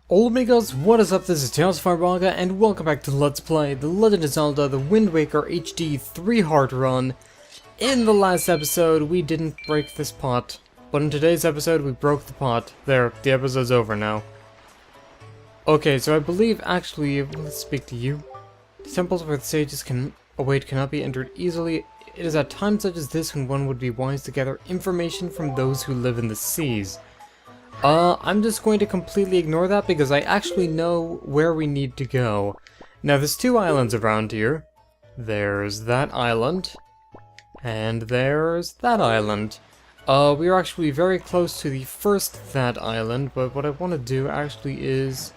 Hola amigos, what is up? This is TLoZ and welcome back to Let's Play The Legend of Zelda The Wind Waker HD 3-Heart Run. In the last episode, we didn't break this pot, but in today's episode, we broke the pot. There, the episode's over now. Okay, so I believe, actually, let's speak to you. The temples where the sages can await cannot be entered easily. It is at times such as this when one would be wise to gather information from those who live in the seas. I'm just going to completely ignore that because I actually know where we need to go. Now, there's two islands around here. There's that island, and there's that island. We are actually very close to the first that island, but what I want to do actually is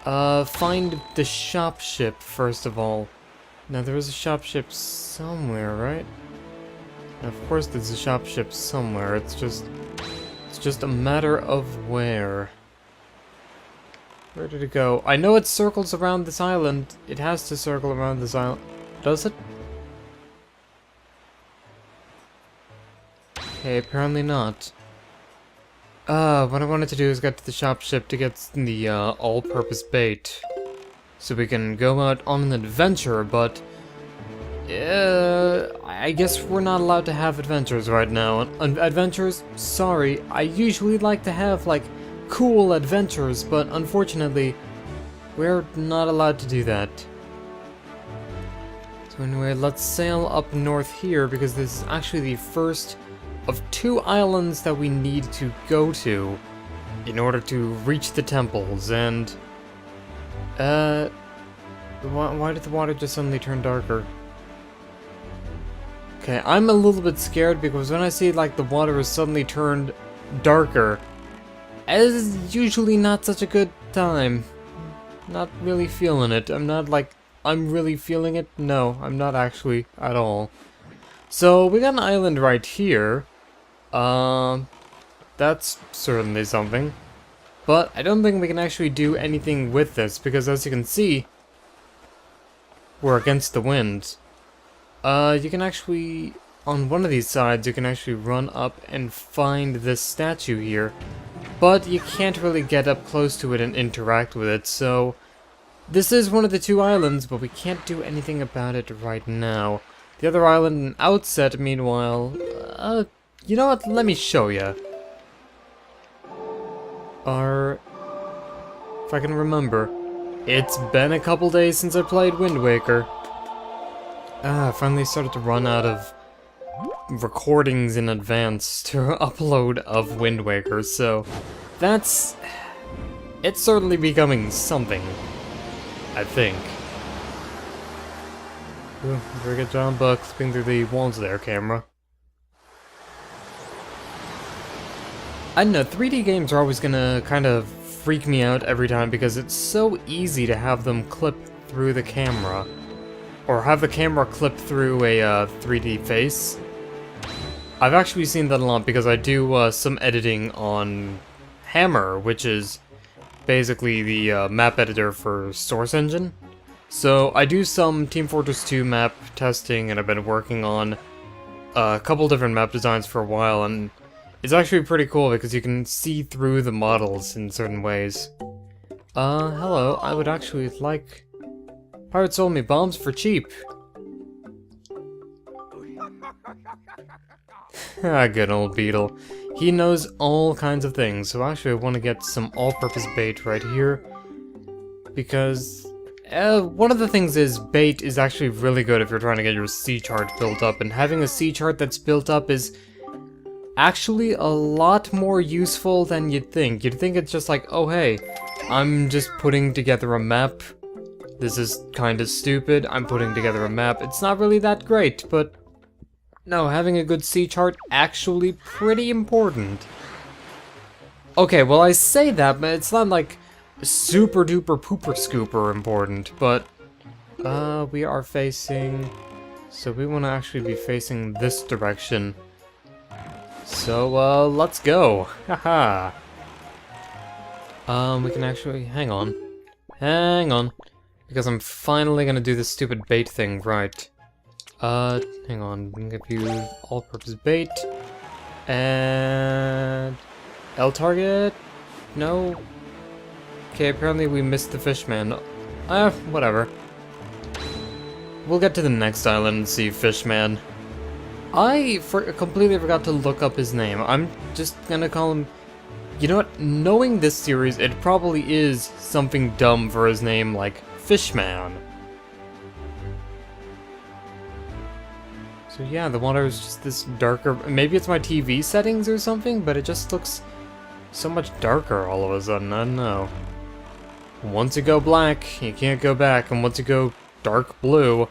find the shop ship first of all. Now, there is a shop ship somewhere, right? And of course there's a shop ship somewhere, it's just a matter of where. Where did it go? I know it circles around this island. It has to circle around this island. Does it? Okay, apparently not. What I wanted to do is get to the shop ship to get the all-purpose bait. So we can go out on an adventure, but I guess we're not allowed to have adventures right now. Adventures? Sorry, I usually like to have, like, cool adventures, but unfortunately, we're not allowed to do that. So anyway, let's sail up north here, because this is actually the first of two islands that we need to go to in order to reach the temples, and, why did the water just suddenly turn darker? Okay, I'm a little bit scared because when I see like the water has suddenly turned darker, it is usually not such a good time. Not really feeling it. I'm not like, I'm really feeling it. No, I'm not actually at all. So we got an island right here. That's certainly something. But I don't think we can actually do anything with this because as you can see, we're against the wind. You can actually, on one of these sides, you can actually run up and find this statue here. But you can't really get up close to it and interact with it, so this is one of the two islands, but we can't do anything about it right now. The other island, in Outset, meanwhile, you know what, let me show ya. If I can remember, it's been a couple days since I played Wind Waker. I finally started to run out of recordings in advance to upload of Wind Waker, so it's certainly becoming something, I think. Ooh, very good job clipping through the walls there, camera. I don't know, 3D games are always gonna kind of freak me out every time because it's so easy to have them clip through the camera. Or have the camera clip through a 3D face. I've actually seen that a lot because I do some editing on Hammer, which is basically the map editor for Source Engine. So I do some Team Fortress 2 map testing, and I've been working on a couple different map designs for a while, and it's actually pretty cool because you can see through the models in certain ways. Hello, I would actually like... Pirate sold me bombs for cheap. Good old Beetle. He knows all kinds of things, so actually I want to get some all-purpose bait right here. Because, one of the things is, bait is actually really good if you're trying to get your sea chart built up, and having a sea chart that's built up is actually a lot more useful than you'd think. You'd think it's just like, oh hey, I'm just putting together a map. This is kinda stupid, I'm putting together a map. It's not really that great, but no, having a good sea chart actually pretty important. Okay, well I say that, but it's not like super duper pooper scooper important, but we are facing, so we want to actually be facing this direction. So let's go. Haha. We can actually hang on. Because I'm finally gonna do this stupid bait thing right. Hang on, I'm gonna give you all-purpose bait. And... L target? No. Okay, apparently we missed the Fishman. Whatever. We'll get to the next island and see Fishman. I completely forgot to look up his name. I'm just gonna call him... You know what? Knowing this series, it probably is something dumb for his name, like Fishman. So yeah, the water is just this darker... Maybe it's my TV settings or something, but it just looks so much darker all of a sudden. I don't know. Once you go black, you can't go back, and once you go dark blue,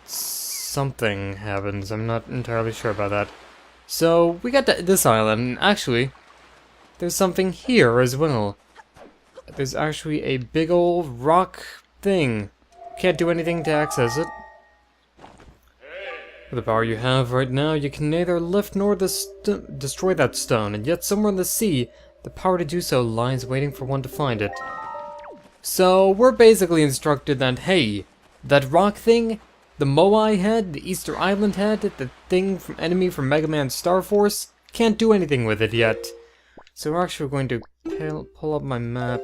something happens. I'm not entirely sure about that. So, we got to this island, and actually, there's something here as well. There's actually a big old rock thing. Can't do anything to access it. With the power you have right now, you can neither lift nor destroy that stone, and yet somewhere in the sea, the power to do so lies waiting for one to find it. So, we're basically instructed that, hey, that rock thing, the Moai head, the Easter Island head, the thing from enemy from Mega Man Star Force, can't do anything with it yet. So we're actually going to pull up my map.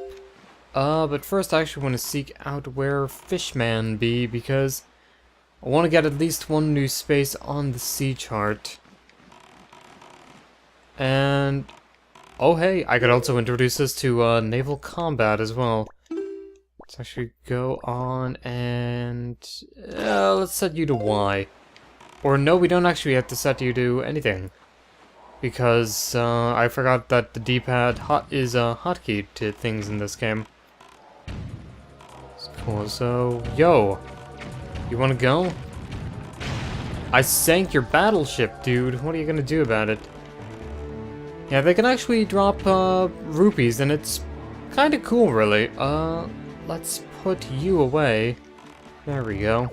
But first I actually want to seek out where Fishman be, because I want to get at least one new space on the sea chart. And... oh hey, I could also introduce this to naval combat as well. Let's actually go on and... let's set you to Y. Or no, we don't actually have to set you to anything. Because I forgot that the D-pad is a hotkey to things in this game. It's cool, so... yo! You wanna go? I sank your battleship, dude. What are you gonna do about it? Yeah, they can actually drop rupees, and it's kinda cool, really. Let's put you away. There we go.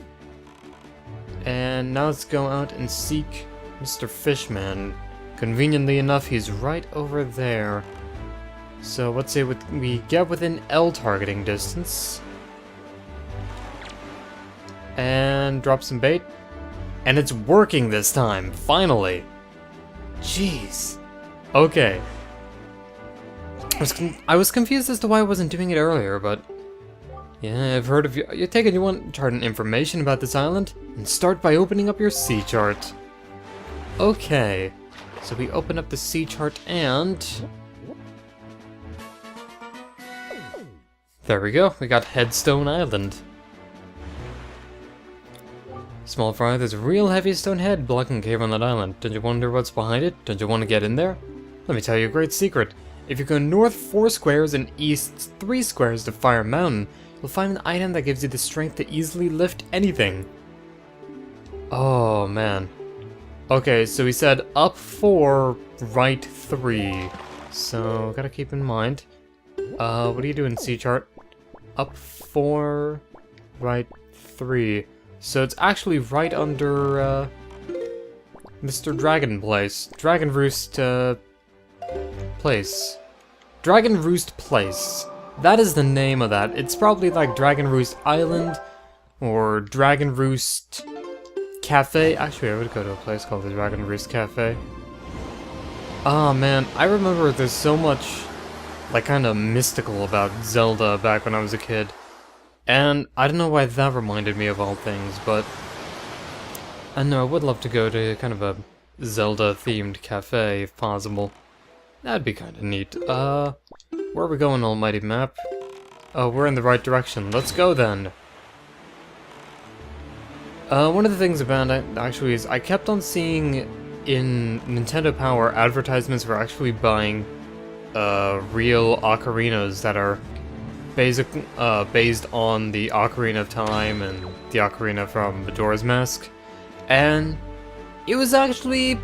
And now let's go out and seek Mr. Fishman. Conveniently enough, he's right over there. So let's say we get within L targeting distance. And drop some bait. And it's working this time, finally. Jeez. Okay. I was confused as to why I wasn't doing it earlier, but... yeah, I've heard of you. You take it you want chart and information about this island? And start by opening up your sea chart. Okay. So we open up the sea chart and... there we go, we got Headstone Island. Small fry, there's a real heavy stone head blocking a cave on that island. Don't you wonder what's behind it? Don't you want to get in there? Let me tell you a great secret. If you go north 4 squares and east 3 squares to Fire Mountain, you'll find an item that gives you the strength to easily lift anything. Oh man. Okay, so we said up 4, right 3. So, gotta keep in mind. What do you do in sea chart? Up 4, right 3. So it's actually right under, Mr. Dragon Place. Dragon Roost, place. Dragon Roost Place. That is the name of that. It's probably like Dragon Roost Island, or Dragon Roost Cafe. Actually, I would go to a place called the Dragon Roost Cafe. Oh man, I remember there's so much, like, kind of mystical about Zelda back when I was a kid. And I don't know why that reminded me of all things, but I know I would love to go to kind of a Zelda-themed cafe, if possible. That'd be kind of neat. Where are we going, almighty map? Oh, we're in the right direction. Let's go, then! One of the things about it, actually, is I kept on seeing in Nintendo Power advertisements for actually buying, real ocarinas that are based on the Ocarina of Time and the ocarina from Majora's Mask. And it was actually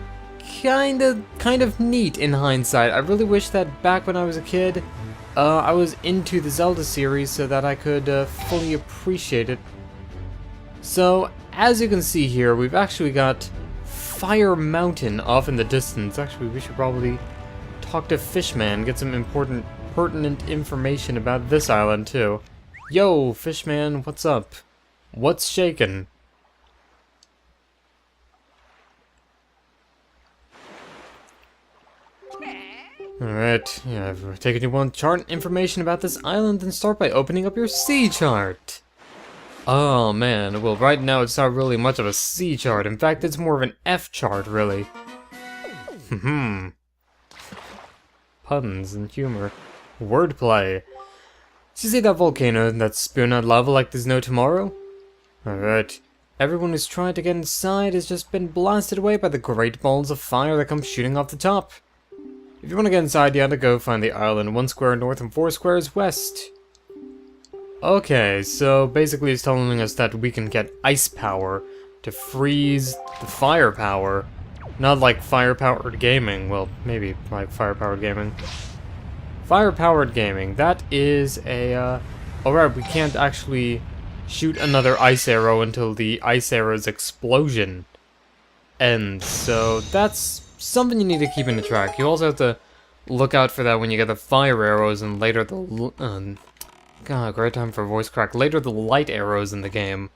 kind of neat in hindsight. I really wish that back when I was a kid, I was into the Zelda series so that I could fully appreciate it. So, as you can see here, we've actually got Fire Mountain off in the distance. Actually, we should probably talk to Fishman, get some pertinent information about this island too. Yo, Fishman, what's up? What's shakin'? Alright, yeah, I've taken you one chart information about this island and start by opening up your sea chart. Oh man, well right now it's not really much of a C chart, in fact it's more of an F chart really. Puns and humor. Wordplay. So you see that volcano that's spewing out lava like there's no tomorrow? Alright. Everyone who's tried to get inside has just been blasted away by the great balls of fire that come shooting off the top. If you want to get inside, you have to go find the island 1 square north and 4 squares west. Okay, so basically it's telling us that we can get ice power to freeze the firepower. Not like fire-powered gaming, well, maybe like fire-powered gaming. Fire-powered gaming, that is a, alright, we can't actually shoot another ice arrow until the ice arrow's explosion ends, so that's something you need to keep in the track. You also have to look out for that when you get the fire arrows and later the, God, great time for voice crack, later the light arrows in the game.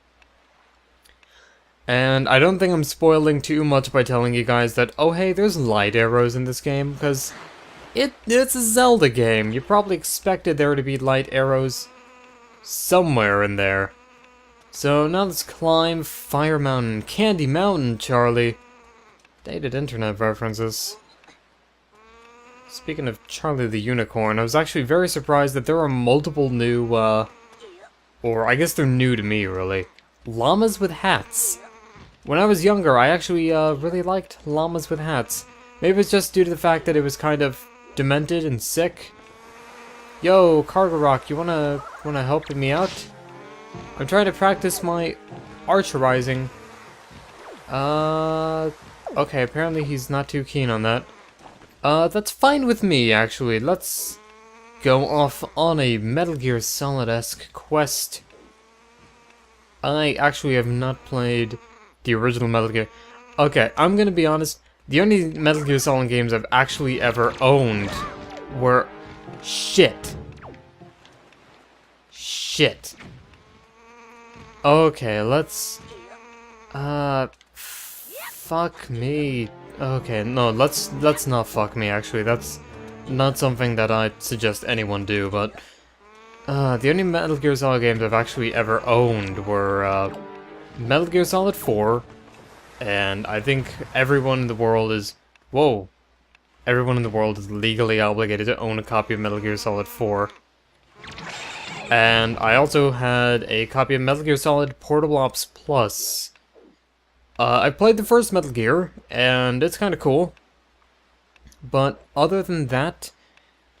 And I don't think I'm spoiling too much by telling you guys that, oh hey, there's light arrows in this game, because it's a Zelda game. You probably expected there to be light arrows somewhere in there. So now let's climb Fire Mountain, Candy Mountain, Charlie. Dated internet references. Speaking of Charlie the Unicorn, I was actually very surprised that there are multiple new, or I guess they're new to me, really. Llamas with hats. When I was younger, I actually really liked llamas with hats. Maybe it's just due to the fact that it was kind of demented and sick. Yo, Cargo Rock, you wanna help me out? I'm trying to practice my archerizing. Okay, apparently he's not too keen on that. That's fine with me, actually. Let's go off on a Metal Gear Solid-esque quest. I actually have not played the original Metal Gear. Okay, I'm gonna be honest. The only Metal Gear Solid games I've actually ever owned were shit. Shit. Okay, let's... fuck me. Okay, no, let's not fuck me, actually. That's not something that I'd suggest anyone do, but... the only Metal Gear Solid games I've actually ever owned were, Metal Gear Solid 4, and I think everyone in the world is... Whoa. Everyone in the world is legally obligated to own a copy of Metal Gear Solid 4. And I also had a copy of Metal Gear Solid Portable Ops Plus. I played the first Metal Gear, and it's kinda cool. But other than that,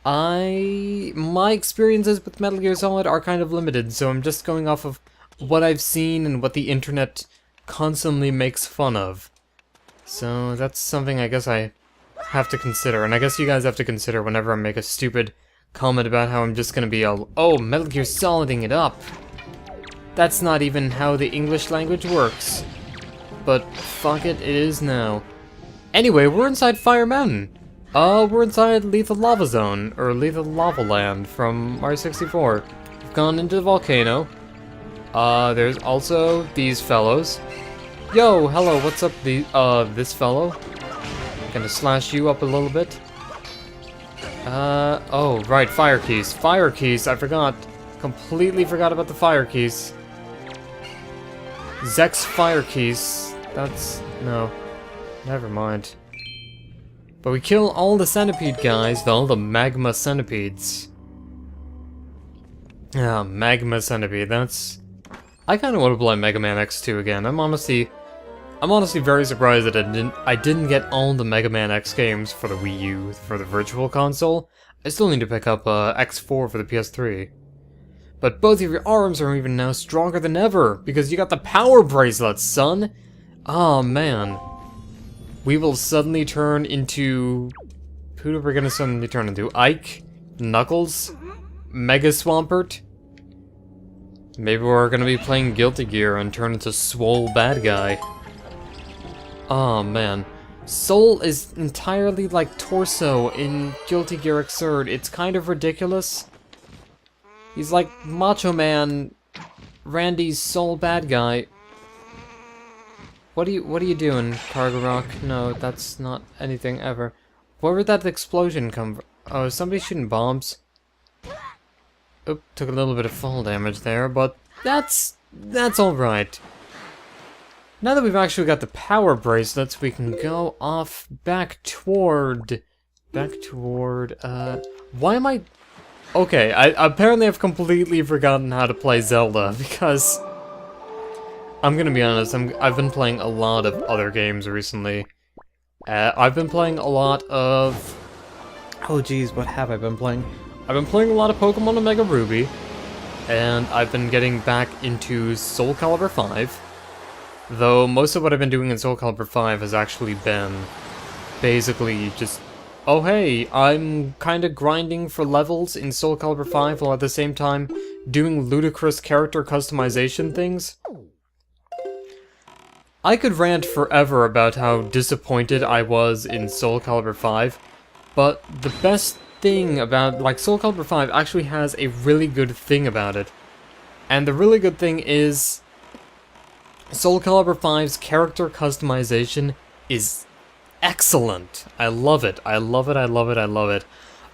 my experiences with Metal Gear Solid are kind of limited, so I'm just going off of what I've seen and what the internet constantly makes fun of. So that's something I guess I have to consider, and I guess you guys have to consider whenever I make a stupid comment about how I'm just gonna be all, oh, Metal Gear Soliding it up. That's not even how the English language works. But fuck it, it is now. Anyway, we're inside Fire Mountain. We're inside Lethal Lava Zone, or Lethal Lava Land from Mario 64. We've gone into the volcano. There's also these fellows. Yo, hello, what's up, this fellow? Gonna slash you up a little bit. Oh, right, fire keys. Fire keys, I forgot. Completely forgot about the fire keys. Zek's fire keys. That's... no. Never mind. But we kill all the centipede guys, all the magma centipedes. Ah, magma centipede, that's... I kinda want to play Mega Man X2 again. I'm honestly very surprised that I didn't get all the Mega Man X games for the Wii U, for the Virtual Console. I still need to pick up X4 for the PS3. But both of your arms are even now stronger than ever, because you got the power bracelets, son! Oh man. We will suddenly turn into... Who are we gonna suddenly turn into? Ike? Knuckles? Mega Swampert? Maybe we're gonna be playing Guilty Gear and turn into Swole Bad Guy. Oh man. Soul is entirely like Torso in Guilty Gear Xrd. It's kind of ridiculous. He's like Macho Man, Randy's Soul Bad Guy. What are you doing, Cargo Rock? No, that's not anything ever. Where did that explosion come from? Oh, is somebody shooting bombs? Oop, took a little bit of fall damage there, but that's alright. Now that we've actually got the power bracelets, we can go off back toward, why am I... Okay, I apparently have completely forgotten how to play Zelda, because... I'm gonna be honest, I've been playing a lot of other games recently. I've been playing a lot of... Oh geez, what have I been playing? I've been playing a lot of Pokemon Omega Ruby, and I've been getting back into Soul Calibur 5. Though most of what I've been doing in Soul Calibur 5 has actually been basically just, oh hey, I'm kinda grinding for levels in Soul Calibur 5 while at the same time doing ludicrous character customization things. I could rant forever about how disappointed I was in Soul Calibur 5, but the best thing about, like, Soul Calibur 5 actually has a really good thing about it. And the really good thing is, Soul Calibur 5's character customization is excellent. I love it. I love it, I love it, I love it.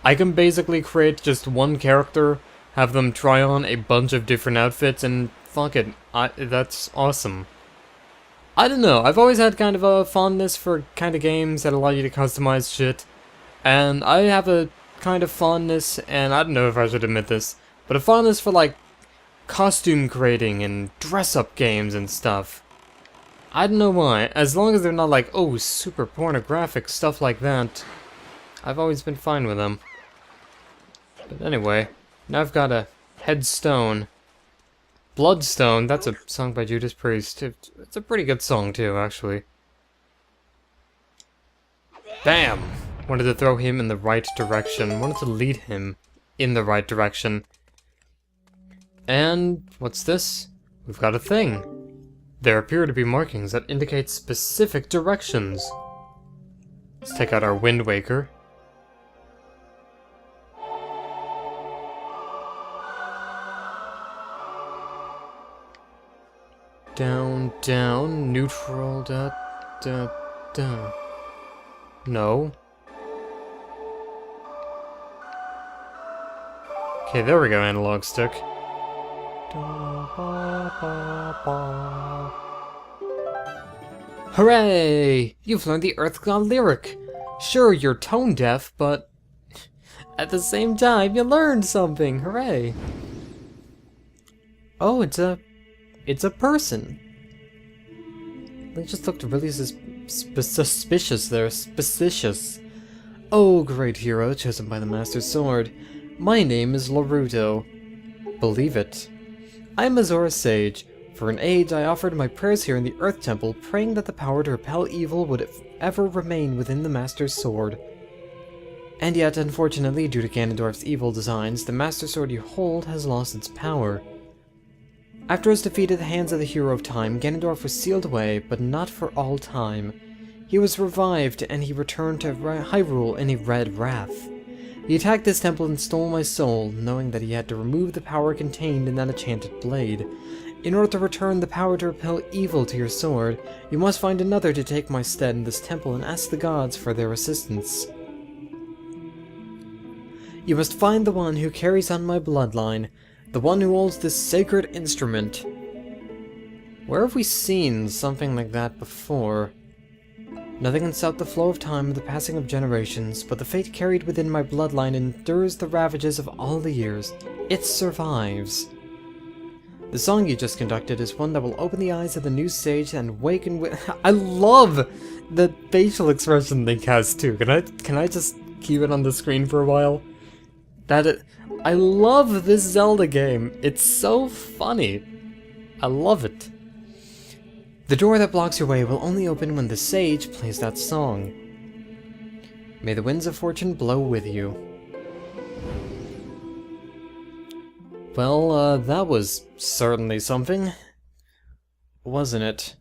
I can basically create just one character, have them try on a bunch of different outfits, and fuck it, that's awesome. I don't know, I've always had kind of a fondness for kind of games that allow you to customize shit. And I have a kind of fondness, and I don't know if I should admit this, but a fondness for, like, costume creating and dress-up games and stuff. I don't know why, as long as they're not like, oh, super pornographic stuff like that, I've always been fine with them. But anyway, now I've got a headstone. Bloodstone, that's a song by Judas Priest. It's a pretty good song too, actually. Bam! Wanted to throw him in the right direction. Wanted to lead him in the right direction. And what's this? We've got a thing. There appear to be markings that indicate specific directions. Let's take out our Wind Waker. Down, down, neutral, da, da, da. No. Okay, there we go, analog stick. Hooray! You've learned the Earth God lyric! Sure, you're tone deaf, but at the same time, you learned something! Hooray! Oh, it's a person. They just looked really suspicious there. Suspicious. Oh, great hero, chosen by the Master Sword. My name is Laruto. Believe it. I am a Zora sage. For an age, I offered my prayers here in the Earth Temple, praying that the power to repel evil would ever remain within the Master's Sword. And yet, unfortunately, due to Ganondorf's evil designs, the Master Sword you hold has lost its power. After his defeat at the hands of the Hero of Time, Ganondorf was sealed away, but not for all time. He was revived, and he returned to Hyrule in a red wrath. He attacked this temple and stole my soul, knowing that he had to remove the power contained in that enchanted blade. In order to return the power to repel evil to your sword, you must find another to take my stead in this temple and ask the gods for their assistance. You must find the one who carries on my bloodline, the one who holds this sacred instrument. Where have we seen something like that before? Nothing can stop the flow of time and the passing of generations, but the fate carried within my bloodline endures the ravages of all the years. It survives. The song you just conducted is one that will open the eyes of the new sage and waken with— I love the facial expression Link has too. Can I just keep it on the screen for a while? I love this Zelda game. It's so funny. I love it. The door that blocks your way will only open when the sage plays that song. May the winds of fortune blow with you. Well, that was certainly something, wasn't it?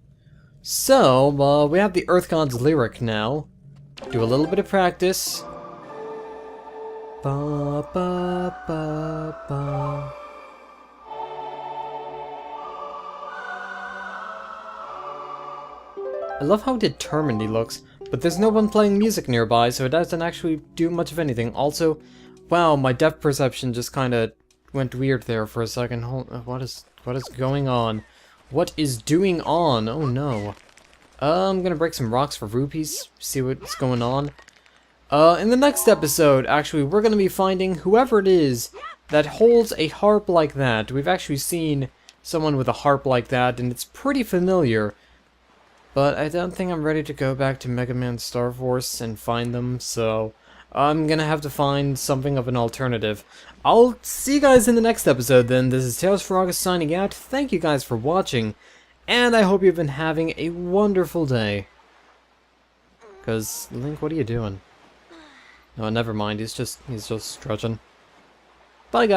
So, we have the Earth God's lyric now. Do a little bit of practice. Ba ba ba ba. I love how determined he looks. But there's no one playing music nearby, so it doesn't actually do much of anything. Also, wow, my depth perception just kind of went weird there for a second. What is going on? What is doing on? Oh no. I'm gonna break some rocks for rupees, see what's going on. In the next episode, actually, we're gonna be finding whoever it is that holds a harp like that. We've actually seen someone with a harp like that, and it's pretty familiar. But I don't think I'm ready to go back to Mega Man Star Force and find them, so I'm gonna have to find something of an alternative. I'll see you guys in the next episode then. This is TLoZ for August signing out. Thank you guys for watching, and I hope you've been having a wonderful day. Cause, Link, what are you doing? Oh, never mind, he's just stretching. Bye, guys.